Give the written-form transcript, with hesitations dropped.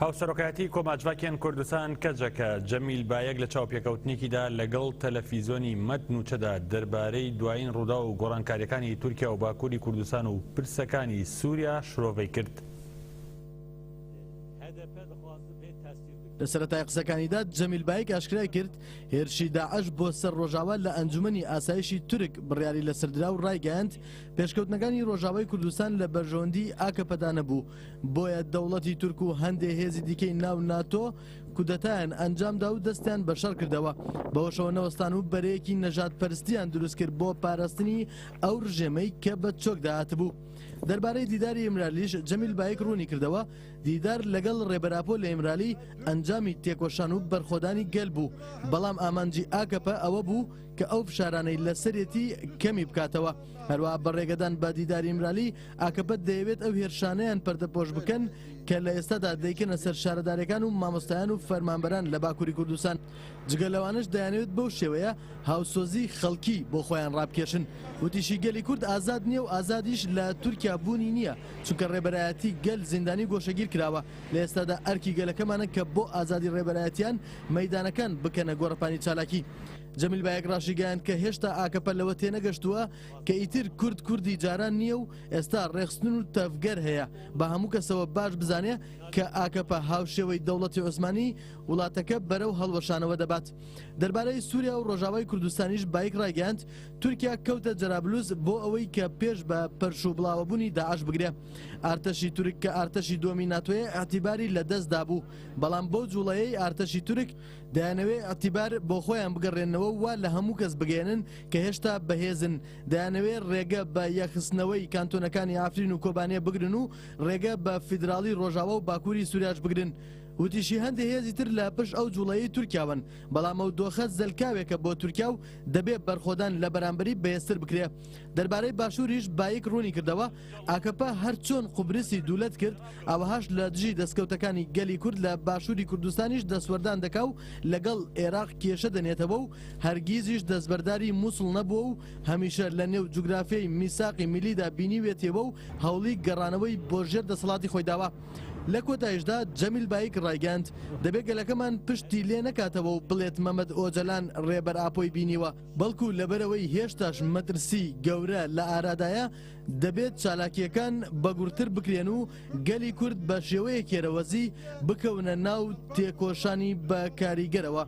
هاوسەرۆکایەتی کۆماجڤاکیان کوردستان کەجەکە جەمیل بایەک لە چاوپێکەوتنێکیدا لەگەڵ تەلەڤیزۆنی مەتن و چەدا دەربارەی دوایین ڕوودا و گۆڕانکاریەکانی تورکیا و باکووری کوردستان و پرسەکانی سووریا شرۆڤەی کرد. لە سەرەتای قسەکانیدا جەمیل بایەک ئاشکرای کرد هێرشی داعش بۆ سەر ڕۆژاوا لە ئەنجومەنی ئاسایشی تورک بڕیاری لەسەردرا و ڕایگەیاند پێشکەوتنەکانی ڕۆژاوای کوردستان لە بەرژەوەندی ئاکەپەدا نەبوو، بۆیە دەوڵەتی تورک و هەندێک هێزی دیکەی ناو ناتۆ کودەتایان ئەنجامدا و دەستیان بەشەر کردەوە، بەوەشەوە نەوەستان و بەرەیەکی نەژاد پەرستیان دروست کرد بۆ پاراستنی ئەو ڕژێمەی کە بە چۆکدا هاتبوو. دەربارەی دیداری ئێمرالیش جەمیل بایەک ڕوونی کردەوە دیدار لەگەڵ ڕێبەراپۆ لە ئێمرالی ئەنجامی تێکۆشان و بەرخۆدانی گەل بوو، بەڵام ئامانجی ئاکەپە ئەوە بوو کە ئەو فشارانەی لەسەرێتی کەمی بکاتەوە. هەروەها بەڕێگەدان بە دیداری ئێمرالی ئاکەپە دەیەوێت ئەو هێرشانەیان پەردەپۆش بکەن کە لە ئێستادا دەیکەنە سەر شارەدارەکان و مامۆستایان و فەرمانبەران لە باکووری کوردستان. جگە لەوانش دەیانەوێت بەو شێوەیە هاوسۆزی خەڵکی بۆ خۆیان ڕابکێشن. وتیشی گەلی کورد ئازاد نییە و ئازادیش لە تورکیا بوونی نییە، چونکە ڕێبەرایەتی گەل زیندانی گۆشەگیر کراوە. لە ئێستادا ئەرکی گەلەکەمانە کە بۆ ئازادی ڕێبەرایەتیان مەیدانەکان بکەنە گۆڕەپانی چالاکی. جەمیل بایەک ڕاشیگەیاند کە هێشتا ئاکەپە لەوە تێنەگەشتووە کە ئیتر کورد کوردی جاران نییە و ئێستا ڕێخستن و تەفگەر هەیە، بە هەموو کەسەوە باش بزانێ کە ئاکەپە هاوشێوەی دەوڵەتی عوسمانی وڵاتەکە بەرەو هەڵوەشانەوە دەبات. دەربارەی سووریا و ڕۆژاوای کوردستانیش بایەک ڕایگەیاند تورکیا کەوتە جەرابلوس بۆ ئەوەی کە پێش بە پەرش و بڵاوەبوونی داعش بگرێ. ئارتەشی تورک کە ئارتەشی دووەمی ناتۆیە ئەعتیباری لەدەستدا بوو، بەڵام بۆ جوڵەیەی ئارتەشی تورک دەیانەوێت ئەعتیبار بۆ خۆیان بگەڕێنەوە وا لە هەموو کەس بگەێنن کە هێشتا بەهێزن، دەیانەوێت ڕێگە بە یەخستنەوەی کانتۆنەکانی ئافرین و کۆبانێ بگرن و ڕێگە بە فیدراڵی ڕۆژاوا و باکووری سووریاش بگرن. وتیشی هەندێک هێزی تر لە پشت ئەو جوڵەیەی تورکیاون، بەڵام ئەو دۆخە زەلکاوێکە بۆ تورکیا و دەبێت بەرخۆدان لە بەرامبەری بەهێزتر بکرێ. دەربارەی باشووریش بایەک ڕوونی کردەوە ئاکەپە هەر چۆن قوبرسی دوولەت کرد ئەوەهاش لە دژی دەستکەوتەکانی گەلی کورد لە باشووری کوردستانیش دەسوەردان دەکا و لەگەڵ عێراق کێشە دەنێتەوە و هەرگیزیش دەستبەرداری مووسڵ نەبووە و هەمیشە لە نێو جوگرافیای میساقی میلیدا بینیوێتەوە و هەوڵی گەڕانەوەی بۆ ژێر دەسەڵاتی خۆی داوە. لە کۆتایشدا جەمیل بایەک ڕایگەاند دەبێت گەلەکەمان پشتی لێ نەکاتەوە و بڵێت مەمەد ئۆجەلان ڕێبەر ئاپۆی بینیوە، بەڵکو لەبەرەوەی هێشتاش مەترسی گەورە لە ئارادایە دەبێت چالاکیەکان بەگورتر بکرێن و گەلی کورد بە شێوەیە کێرەوەزی بکەونە ناو تێکۆشانی بە کاریگەرەوە.